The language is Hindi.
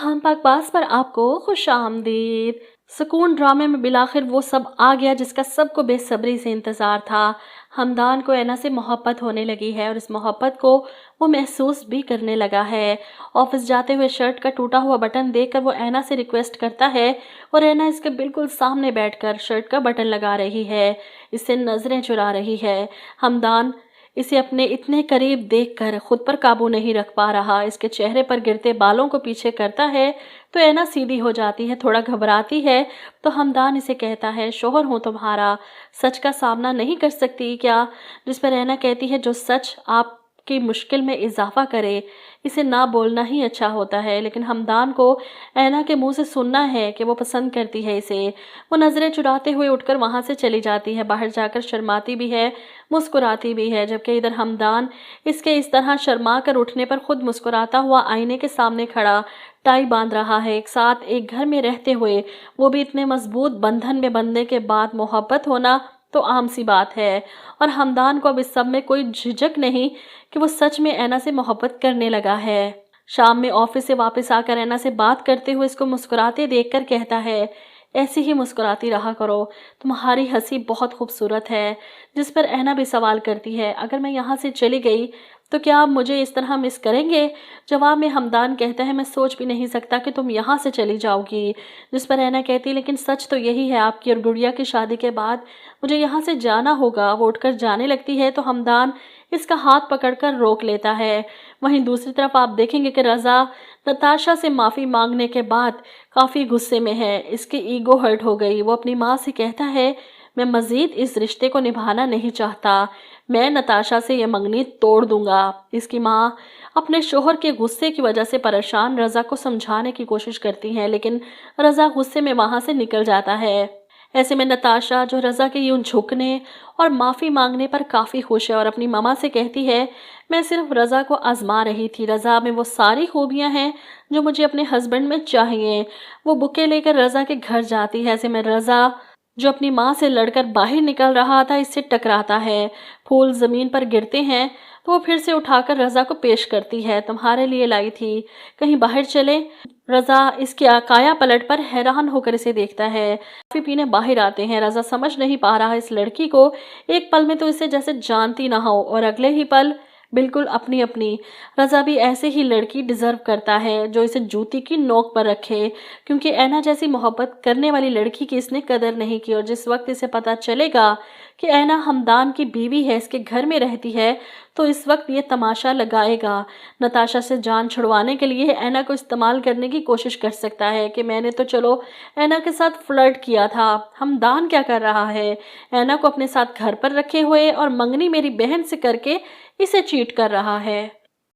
हम पाकबाज़ पर आपको खुशामदीद। सुकून ड्रामे में बिलाखिर वो सब आ गया जिसका सबको बेसब्री से इंतज़ार था। हमदान को ऐना से मोहब्बत होने लगी है और इस मोहब्बत को वो महसूस भी करने लगा है। ऑफिस जाते हुए शर्ट का टूटा हुआ बटन देखकर वो ऐना से रिक्वेस्ट करता है और ऐना इसके बिल्कुल सामने बैठकर शर्ट का बटन लगा रही है, इससे नज़रें चुरा रही है। हमदान इसे अपने इतने करीब देखकर खुद पर काबू नहीं रख पा रहा। इसके चेहरे पर गिरते बालों को पीछे करता है तो ऐना सीधी हो जाती है, थोड़ा घबराती है। तो हमदान इसे कहता है, शोहर हूँ तुम्हारा, सच का सामना नहीं कर सकती क्या? जिस पर ऐना कहती है, जो सच आपकी मुश्किल में इजाफा करे इसे ना बोलना ही अच्छा होता है। लेकिन हमदान को ऐना के मुंह से सुनना है कि वो पसंद करती है इसे। वो नज़रें चुराते हुए उठकर वहाँ से चली जाती है। बाहर जाकर शर्माती भी है, मुस्कुराती भी है, जबकि इधर हमदान इसके इस तरह शर्मा कर उठने पर खुद मुस्कुराता हुआ आईने के सामने खड़ा टाई बांध रहा है। एक साथ एक घर में रहते हुए, वो भी इतने मजबूत बंधन में बंधने के बाद मोहब्बत होना तो आम सी बात है। और हमदान को अब इस सब में कोई झिझक नहीं कि वो सच में ऐना से मोहब्बत करने लगा है। शाम में ऑफिस से वापस आकर ऐना से बात करते हुए इसको मुस्कुराते देखकर कहता है, ऐसी ही मुस्कुराती रहा करो, तुम्हारी हंसी बहुत खूबसूरत है। जिस पर ऐना भी सवाल करती है, अगर मैं यहाँ से चली गई तो क्या आप मुझे इस तरह मिस करेंगे? जवाब में हमदान कहता है, मैं सोच भी नहीं सकता कि तुम यहाँ से चली जाओगी। जिस पर ऐना कहती है, लेकिन सच तो यही है, आपकी और गुड़िया की शादी के बाद मुझे यहाँ से जाना होगा। वो उठकर जाने लगती है तो हमदान इसका हाथ पकड़कर रोक लेता है। वहीं दूसरी तरफ आप देखेंगे कि रज़ा नताशा से माफ़ी मांगने के बाद काफ़ी गुस्से में है। इसकी ईगो हर्ट हो गई। वो अपनी माँ से कहता है, मैं मज़ीद इस रिश्ते को निभाना नहीं चाहता, मैं नताशा से ये मंगनी तोड़ दूंगा। इसकी माँ अपने शोहर के गुस्से की वजह से परेशान रज़ा को समझाने की कोशिश करती हैं, लेकिन रज़ा गुस्से में वहाँ से निकल जाता है। ऐसे में नताशा, जो रज़ा के यूं झुकने और माफ़ी मांगने पर काफ़ी खुश है और अपनी मामा से कहती है, मैं सिर्फ रज़ा को आजमा रही थी, रज़ा में वो सारी खूबियां हैं जो मुझे अपने हस्बैंड में चाहिए। वो बुके लेकर रज़ा के घर जाती है। ऐसे में रज़ा, जो अपनी माँ से लड़कर बाहर निकल रहा था, इससे टकराता है। फूल ज़मीन पर गिरते हैं तो वो फिर से उठाकर रज़ा को पेश करती है, तुम्हारे लिए लाई थी, कहीं बाहर चले? रज़ा इसकी काया पलट पर हैरान होकर इसे देखता है। कॉफ़ी पीने बाहर आते हैं। रज़ा समझ नहीं पा रहा इस लड़की को, एक पल में तो इसे जैसे जानती ना हो और अगले ही पल बिल्कुल अपनी अपनी। रज़ा भी ऐसे ही लड़की डिज़र्व करता है जो इसे जूती की नोक पर रखे, क्योंकि ऐना जैसी मोहब्बत करने वाली लड़की की इसने कदर नहीं की। और जिस वक्त इसे पता चलेगा कि ऐना हमदान की बीवी है, इसके घर में रहती है, तो इस वक्त ये तमाशा लगाएगा। नताशा से जान छुड़वाने के लिए ऐना को इस्तेमाल करने की कोशिश कर सकता है कि मैंने तो चलो ऐना के साथ फ्लर्ट किया था, हमदान क्या कर रहा है, ऐना को अपने साथ घर पर रखे हुए और मंगनी मेरी बहन से करके इसे चीट कर रहा है।